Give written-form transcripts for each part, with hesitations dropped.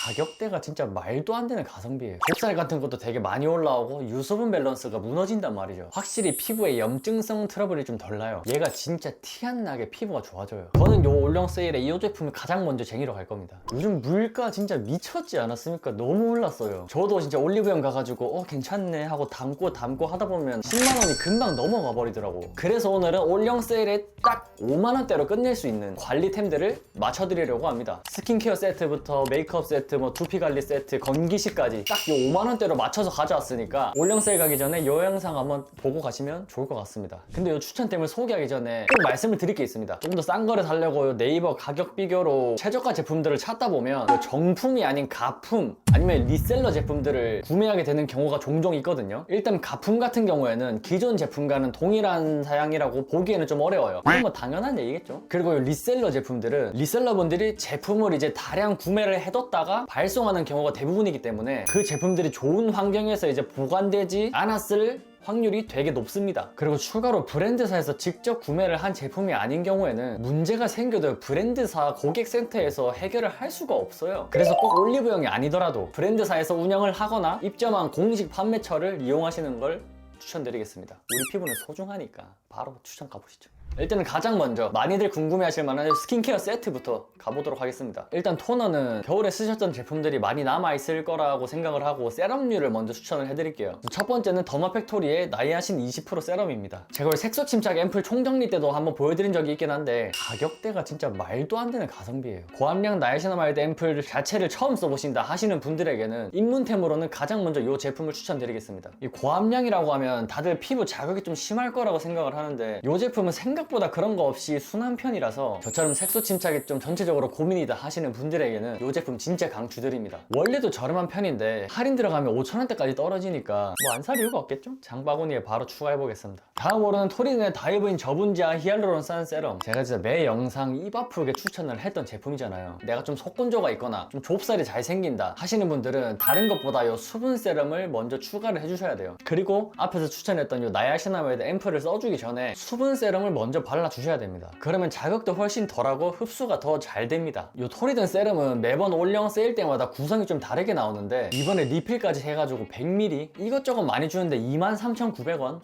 가격대가 진짜 말도 안 되는 가성비예요. 곱살 같은 것도 되게 많이 올라오고 유수분 밸런스가 무너진단 말이죠. 확실히 피부에 염증성 트러블이 좀 덜 나요. 얘가 진짜 티 안 나게 피부가 좋아져요. 저는 요 올영 세일에 이 제품을 가장 먼저 쟁이러 갈 겁니다. 요즘 물가 진짜 미쳤지 않았습니까? 너무 올랐어요. 저도 진짜 올리브영 가가지고 괜찮네 하고 담고 하다 보면 10만원이 금방 넘어가 버리더라고. 그래서 오늘은 올영 세일에 딱 5만원대로 끝낼 수 있는 관리템들을 맞춰드리려고 합니다. 스킨케어 세트부터 메이크업 세트, 두피 관리 세트, 건기식까지 딱 이 5만원대로 맞춰서 가져왔으니까 올영 세일 가기 전에 이 영상 한번 보고 가시면 좋을 것 같습니다. 근데 이 추천템을 소개하기 전에 꼭 말씀을 드릴 게 있습니다. 좀 더 싼 거를 사려고 네이버 가격 비교로 최저가 제품들을 찾다 보면 정품이 아닌 가품 아니면 리셀러 제품들을 구매하게 되는 경우가 종종 있거든요. 일단 가품 같은 경우에는 기존 제품과는 동일한 사양이라고 보기에는 좀 어려워요. 이건 뭐 당연한 얘기겠죠. 그리고 리셀러 제품들은 리셀러분들이 제품을 이제 다량 구매를 해뒀다가 발송하는 경우가 대부분이기 때문에 그 제품들이 좋은 환경에서 이제 보관되지 않았을 확률이 되게 높습니다. 그리고 추가로 브랜드사에서 직접 구매를 한 제품이 아닌 경우에는 문제가 생겨도 브랜드사 고객센터에서 해결을 할 수가 없어요. 그래서 꼭 올리브영이 아니더라도 브랜드사에서 운영을 하거나 입점한 공식 판매처를 이용하시는 걸 추천드리겠습니다. 우리 피부는 소중하니까 바로 추천 가보시죠. 일단은 가장 먼저 많이들 궁금해하실 만한 스킨케어 세트부터 가보도록 하겠습니다. 일단 토너는 겨울에 쓰셨던 제품들이 많이 남아있을 거라고 생각을 하고 세럼류를 먼저 추천을 해드릴게요. 첫 번째는 더마팩토리의 나이아신 20% 세럼입니다. 제가 색소 침착 앰플 총정리 때도 한번 보여드린 적이 있긴 한데 가격대가 진짜 말도 안 되는 가성비예요. 고함량 나이아신아마이드 앰플 자체를 처음 써보신다 하시는 분들에게는 입문템으로는 가장 먼저 이 제품을 추천드리겠습니다. 이 고함량이라고 하면 다들 피부 자극이 좀 심할 거라고 생각을 하는데 이 제품은 생각보다 그런 거 없이 순한 편이라서 저처럼 색소 침착이 좀 전체적으로 고민이다 하시는 분들에게는 이 제품 진짜 강추드립니다. 원래도 저렴한 편인데 할인 들어가면 5,000원대까지 떨어지니까 뭐 안 살 이유가 없겠죠? 장바구니에 바로 추가해보겠습니다. 다음으로는 토리덴의 다이브인 저분자 히알루론산 세럼. 제가 진짜 매 영상 입 아프게 추천을 했던 제품이잖아요. 내가 좀 속건조가 있거나 좀 좁쌀이 잘 생긴다 하시는 분들은 다른 것보다 이 수분 세럼을 먼저 추가를 해주셔야 돼요. 그리고 앞에서 추천했던 이 나이아신아마이드 앰플을 써주기 전에 수분 세럼을 먼저 발라주셔야 됩니다. 그러면 자극도 훨씬 덜하고 흡수가 더 잘 됩니다. 이 토리덴 세럼은 매번 올영 세일 때마다 구성이 좀 다르게 나오는데 이번에 리필까지 해가지고 100ml 이것저것 많이 주는데 23,900원? 와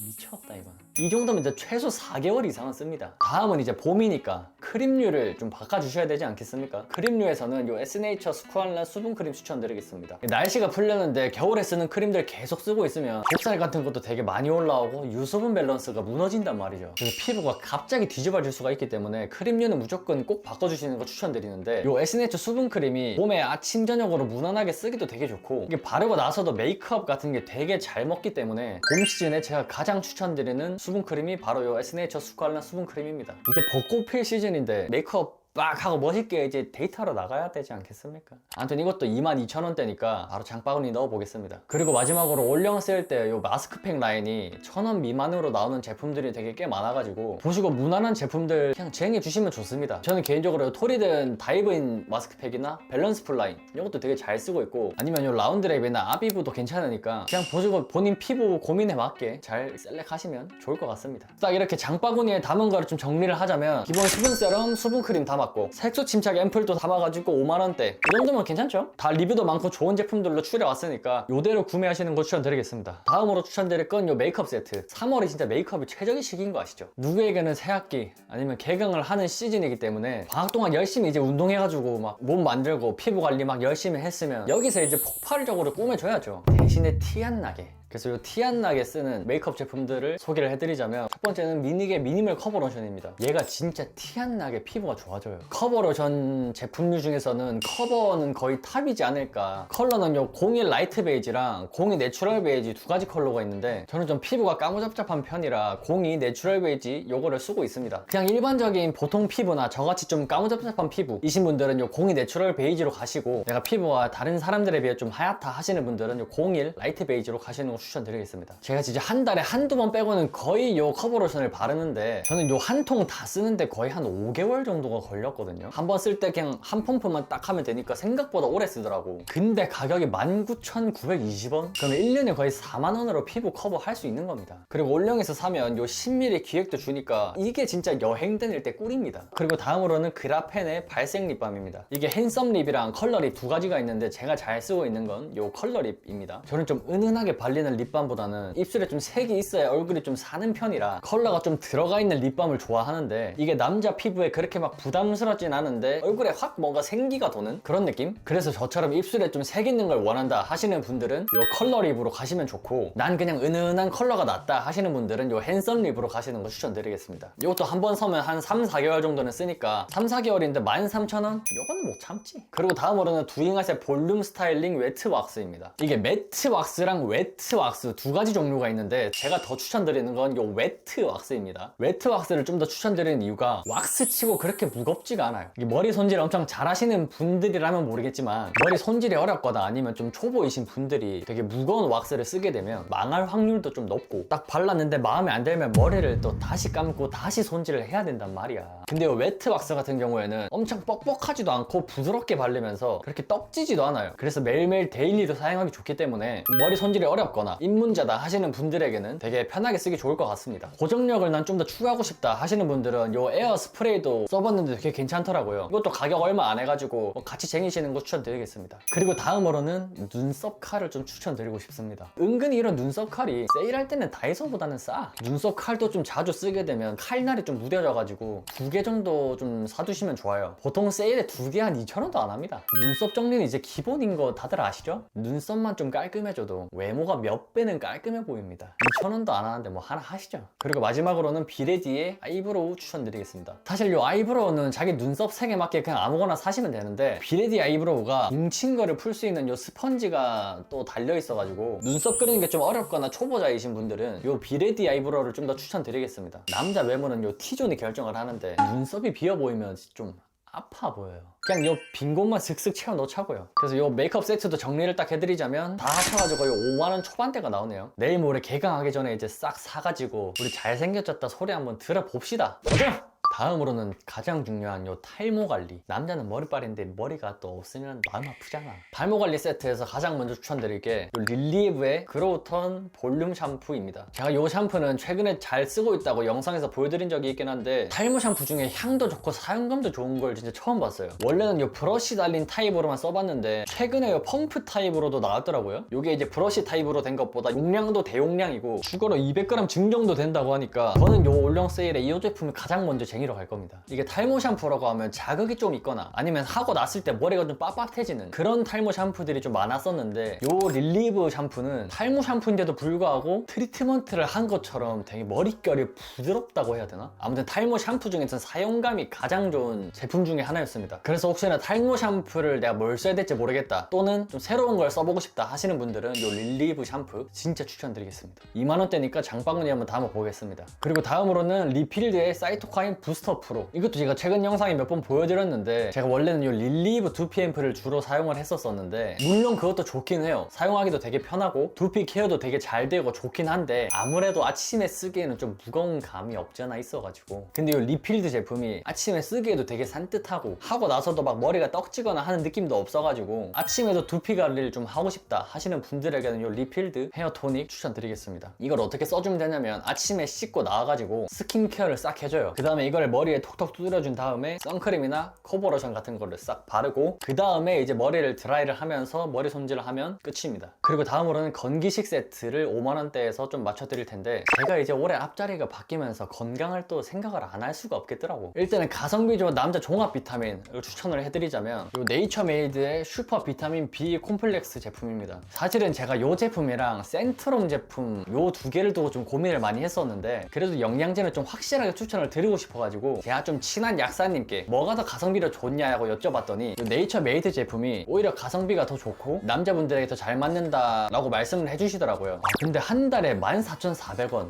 미쳤다 이건. 이 정도면 이제 최소 4개월 이상은 씁니다. 다음은 이제 봄이니까 크림류를 좀 바꿔주셔야 되지 않겠습니까? 크림류에서는 이 에스네이처 스쿠알란 수분크림 추천드리겠습니다. 날씨가 풀렸는데 겨울에 쓰는 크림들 계속 쓰고 있으면 곱살 같은 것도 되게 많이 올라오고 유수분 밸런스가 무너진단 말이죠. 그래서 피부가 갑자기 뒤집어질 수가 있기 때문에 크림류는 무조건 꼭 바꿔주시는 거 추천드리는데 이 에스네이처 수분크림이 봄에 아침 저녁으로 무난하게 쓰기도 되게 좋고 이게 바르고 나서도 메이크업 같은 게 되게 잘 먹기 때문에 봄 시즌에 제가 가장 추천드리는 수분크림이 바로 이 에스네이처 스쿠알란 수분크림입니다. 이제 벚꽃 필 시즌인데 메이크업 빡 하고 멋있게 이제 데이트하러 나가야 되지 않겠습니까? 아무튼 이것도 22,000원대니까 바로 장바구니 넣어보겠습니다. 그리고 마지막으로 올영 세일 때 이 마스크팩 라인이 1,000원 미만으로 나오는 제품들이 되게 꽤 많아가지고 보시고 무난한 제품들 그냥 쟁여주시면 좋습니다. 저는 개인적으로 토리덴 다이브인 마스크팩이나 밸런스 풀라인 이것도 되게 잘 쓰고 있고 아니면 이 라운드랩이나 아비브도 괜찮으니까 그냥 보시고 본인 피부 고민에 맞게 잘 셀렉하시면 좋을 것 같습니다. 딱 이렇게 장바구니에 담은 거를 좀 정리를 하자면 기본 수분 세럼, 수분크림 담아 색소 침착 앰플도 담아가지고 5만원대 이 정도면 괜찮죠? 다 리뷰도 많고 좋은 제품들로 추려왔으니까 이대로 구매하시는 거 추천드리겠습니다. 다음으로 추천드릴 건 이 메이크업 세트. 3월이 진짜 메이크업이 최적의 시기인 거 아시죠? 누구에게는 새학기 아니면 개강을 하는 시즌이기 때문에 방학 동안 열심히 이제 운동해가지고 막 몸 만들고 피부 관리 막 열심히 했으면 여기서 이제 폭발적으로 꾸며줘야죠. 대신에 티 안 나게. 그래서 이 티 안 나게 쓰는 메이크업 제품들을 소개를 해드리자면 첫 번째는 미니게 미니멀 커버 로션입니다. 얘가 진짜 티 안 나게 피부가 좋아져요. 커버 로션 제품류 중에서는 커버는 거의 탑이지 않을까. 컬러는 요 01 라이트 베이지랑 02 내추럴 베이지 두 가지 컬러가 있는데 저는 좀 피부가 까무잡잡한 편이라 02 내추럴 베이지 요거를 쓰고 있습니다. 그냥 일반적인 보통 피부나 저같이 좀 까무잡잡한 피부이신 분들은 요 02 내추럴 베이지로 가시고 내가 피부가 다른 사람들에 비해 좀 하얗다 하시는 분들은 요 01 라이트 베이지로 가시는 거 추천드리겠습니다. 제가 진짜 한 달에 한두 번 빼고는 거의 요 커버로션을 바르는데 저는 요 한 통 다 쓰는데 거의 한 5개월 정도가 걸렸거든요. 한 번 쓸 때 그냥 한 펌프만 딱 하면 되니까 생각보다 오래 쓰더라고. 근데 가격이 19,920원? 그러면 1년에 거의 4만원으로 피부 커버 할 수 있는 겁니다. 그리고 올영에서 사면 요 10ml 기획도 주니까 이게 진짜 여행 다닐 때 꿀입니다. 그리고 다음으로는 그라펜의 발색 립밤입니다. 이게 핸섬 립이랑 컬러 립 두 가지가 있는데 제가 잘 쓰고 있는 건 요 컬러 립입니다. 저는 좀 은은하게 발리는 립밤보다는 입술에 좀 색이 있어야 얼굴이 좀 사는 편이라 컬러가 좀 들어가 있는 립밤을 좋아하는데 이게 남자 피부에 그렇게 막 부담스럽진 않은데 얼굴에 확 뭔가 생기가 도는 그런 느낌? 그래서 저처럼 입술에 좀 색 있는 걸 원한다 하시는 분들은 요 컬러 립으로 가시면 좋고 난 그냥 은은한 컬러가 낫다 하시는 분들은 요 핸섬 립으로 가시는 거 추천드리겠습니다. 이것도 한 번 서면 한 3-4개월 정도는 쓰니까 3-4개월인데 13,000원? 이건 못 참지. 그리고 다음으로는 두잉아세 볼륨 스타일링 웨트 왁스입니다. 이게 매트 왁스랑 웨트 왁스 두 가지 종류가 있는데 제가 더 추천드리는 건 요 웨트 왁스입니다. 웨트 왁스를 좀 더 추천드리는 이유가 왁스 치고 그렇게 무겁지가 않아요. 이게 머리 손질 엄청 잘 하시는 분들이라면 모르겠지만 머리 손질이 어렵거나 아니면 좀 초보이신 분들이 되게 무거운 왁스를 쓰게 되면 망할 확률도 좀 높고 딱 발랐는데 마음에 안 들면 머리를 또 다시 감고 다시 손질을 해야 된단 말이야. 근데 이 웨트 왁스 같은 경우에는 엄청 뻑뻑하지도 않고 부드럽게 바르면서 그렇게 떡지지도 않아요. 그래서 매일매일 데일리로 사용하기 좋기 때문에 머리 손질이 어렵거나 입문자다 하시는 분들에게는 되게 편하게 쓰기 좋을 것 같습니다. 고정력을 난 좀 더 추가하고 싶다 하시는 분들은 이 에어 스프레이도 써봤는데 되게 괜찮더라고요. 이것도 가격 얼마 안 해가지고 같이 쟁이시는 거 추천드리겠습니다. 그리고 다음으로는 눈썹 칼을 좀 추천드리고 싶습니다. 은근히 이런 눈썹 칼이 세일할 때는 다이소보다는 싸. 눈썹 칼도 좀 자주 쓰게 되면 칼날이 좀 무뎌져가지고 2개 정도 좀 사두시면 좋아요. 보통 세일에 2개 한 2,000원도 안 합니다. 눈썹 정리는 이제 기본인 거 다들 아시죠? 눈썹만 좀 깔끔해져도 외모가 몇 배는 깔끔해 보입니다. 2,000원도 안 하는데 뭐 하나 하시죠. 그리고 마지막으로는 비레디의 아이브로우 추천드리겠습니다. 사실 이 아이브로우는 자기 눈썹 색에 맞게 그냥 아무거나 사시면 되는데 비레디 아이브로우가 뭉친 거를 풀 수 있는 이 스펀지가 또 달려 있어가지고 눈썹 그리는 게 좀 어렵거나 초보자이신 분들은 이 비레디 아이브로우를 좀 더 추천드리겠습니다. 남자 외모는 이 T존이 결정을 하는데 눈썹이 비어 보이면 좀 아파 보여요. 그냥 요 빈 곳만 슥슥 채워 넣자고요. 그래서 요 메이크업 세트도 정리를 딱 해드리자면 다 합쳐가지고 거의 5만원 초반대가 나오네요. 내일 모레 개강하기 전에 이제 싹 사가지고 우리 잘생겨졌다 소리 한번 들어봅시다. 도전! 다음으로는 가장 중요한 요 탈모 관리. 남자는 머리빨인데 머리가 또 없으면 마음 아프잖아. 탈모 관리 세트에서 가장 먼저 추천드릴 게 요 릴리브의 그로우턴 볼륨 샴푸입니다. 제가 요 샴푸는 최근에 잘 쓰고 있다고 영상에서 보여드린 적이 있긴 한데 탈모 샴푸 중에 향도 좋고 사용감도 좋은 걸 진짜 처음 봤어요. 원래는 요 브러쉬 달린 타입으로만 써봤는데 최근에 요 펌프 타입으로도 나왔더라고요. 요게 이제 브러쉬 타입으로 된 것보다 용량도 대용량이고 추가로 200g 증정도 된다고 하니까 저는 요 올영 세일에 이 제품이 가장 먼저 쟁이로 갈 겁니다. 이게 탈모 샴푸라고 하면 자극이 좀 있거나 아니면 하고 났을 때 머리가 좀 빳빳해지는 그런 탈모 샴푸들이 좀 많았었는데 요 릴리브 샴푸는 탈모 샴푸인데도 불구하고 트리트먼트를 한 것처럼 되게 머릿결이 부드럽다고 해야 되나? 아무튼 탈모 샴푸 중에서는 사용감이 가장 좋은 제품 중에 하나였습니다. 그래서 혹시나 탈모 샴푸를 내가 뭘 써야 될지 모르겠다 또는 좀 새로운 걸 써보고 싶다 하시는 분들은 요 릴리브 샴푸 진짜 추천드리겠습니다. 2만원대니까 장바구니 한번 담아보겠습니다. 그리고 다음으로는 리필드의 사이토카인 부스터 프로. 이것도 제가 최근 영상에 몇 번 보여드렸는데 제가 원래는 이 릴리브 두피 앰플을 주로 사용을 했었는데 물론 그것도 좋긴 해요. 사용하기도 되게 편하고 두피 케어도 되게 잘 되고 좋긴 한데 아무래도 아침에 쓰기에는 좀 무거운 감이 없지 않아 있어가지고 근데 이 리필드 제품이 아침에 쓰기에도 되게 산뜻하고 하고 나서도 막 머리가 떡지거나 하는 느낌도 없어가지고 아침에도 두피 관리를 좀 하고 싶다 하시는 분들에게는 이 리필드 헤어 토닉 추천드리겠습니다. 이걸 어떻게 써주면 되냐면 아침에 씻고 나와가지고 스킨케어를 싹 해줘요. 그 다음에 이걸 머리에 톡톡 두드려준 다음에 선크림이나 커버로션 같은 거를 싹 바르고 그 다음에 이제 머리를 드라이를 하면서 머리 손질을 하면 끝입니다. 그리고 다음으로는 건기식 세트를 5만원대에서 좀 맞춰드릴 텐데 제가 이제 올해 앞자리가 바뀌면서 건강을 또 생각을 안 할 수가 없겠더라고. 일단은 가성비 좋은 남자 종합 비타민을 추천을 해드리자면 요 네이처메이드의 슈퍼 비타민 B 콤플렉스 제품입니다. 사실은 제가 요 제품이랑 센트롬 제품 요 두 개를 두고 좀 고민을 많이 했었는데 그래도 영양제는 좀 확실하게 추천을 드리고 싶어가지고 있어가지고 제가 좀 친한 약사님께 뭐가 더 가성비가 좋냐고 여쭤봤더니 네이처 메이드 제품이 오히려 가성비가 더 좋고 남자분들에게 더 잘 맞는다라고 말씀을 해주시더라고요. 근데 한 달에 14,400원.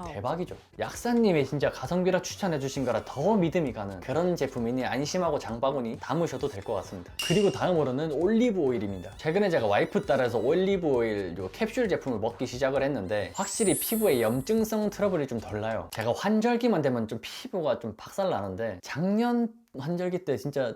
대박이죠. 약사님이 진짜 가성비라 추천해주신 거라 더 믿음이 가는 그런 제품이니 안심하고 장바구니 담으셔도 될 것 같습니다. 그리고 다음으로는 올리브 오일입니다. 최근에 제가 와이프 따라서 올리브 오일 요 캡슐 제품을 먹기 시작을 했는데 확실히 피부에 염증성 트러블이 좀 덜 나요. 제가 환절기만 되면 좀 피부가 좀 박살나는데 작년 환절기 때 진짜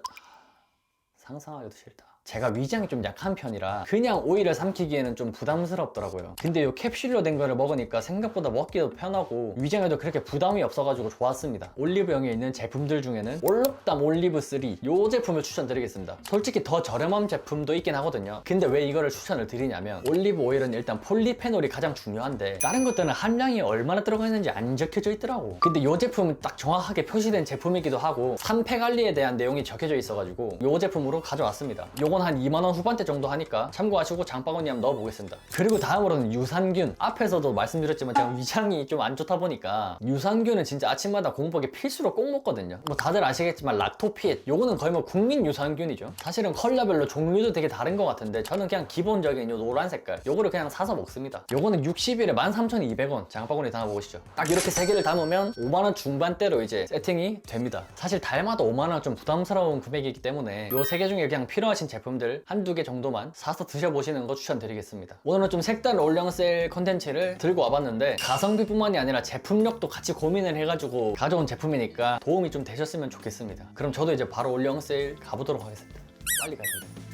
상상하기도 싫다. 제가 위장이 좀 약한 편이라 그냥 오일을 삼키기에는 좀 부담스럽더라고요. 근데 이 캡슐로 된 거를 먹으니까 생각보다 먹기도 편하고 위장에도 그렇게 부담이 없어가지고 좋았습니다. 올리브영에 있는 제품들 중에는 올롭담 올리브 3 이 제품을 추천드리겠습니다. 솔직히 더 저렴한 제품도 있긴 하거든요. 근데 왜 이거를 추천을 드리냐면 올리브 오일은 일단 폴리페놀이 가장 중요한데 다른 것들은 함량이 얼마나 들어가 있는지 안 적혀져 있더라고. 근데 이 제품은 딱 정확하게 표시된 제품이기도 하고 산패 관리에 대한 내용이 적혀져 있어가지고 이 제품으로 가져왔습니다. 요건 한 2만원 후반대 정도 하니까 참고하시고 장바구니에 한번 넣어보겠습니다. 그리고 다음으로는 유산균. 앞에서도 말씀드렸지만 제가 위장이 좀 안 좋다 보니까 유산균은 진짜 아침마다 공복에 필수로 꼭 먹거든요. 뭐 다들 아시겠지만 락토핏 요거는 거의 뭐 국민 유산균이죠. 사실은 컬러별로 종류도 되게 다른 것 같은데 저는 그냥 기본적인 요 노란 색깔 요거를 그냥 사서 먹습니다. 요거는 60일에 13,200원. 장바구니에 담아보시죠. 딱 이렇게 3개를 담으면 5만원 중반대로 이제 세팅이 됩니다. 사실 달마다 5만원 좀 부담스러운 금액이기 때문에 요 3개 중에 그냥 필요하신 제품들 한두 개 정도만 사서 드셔보시는 거 추천드리겠습니다. 오늘은 좀 색다른 올영 세일 컨텐츠를 들고 와봤는데 가성비뿐만이 아니라 제품력도 같이 고민을 해가지고 가져온 제품이니까 도움이 좀 되셨으면 좋겠습니다. 그럼 저도 이제 바로 올영 세일 가보도록 하겠습니다. 빨리 가시죠.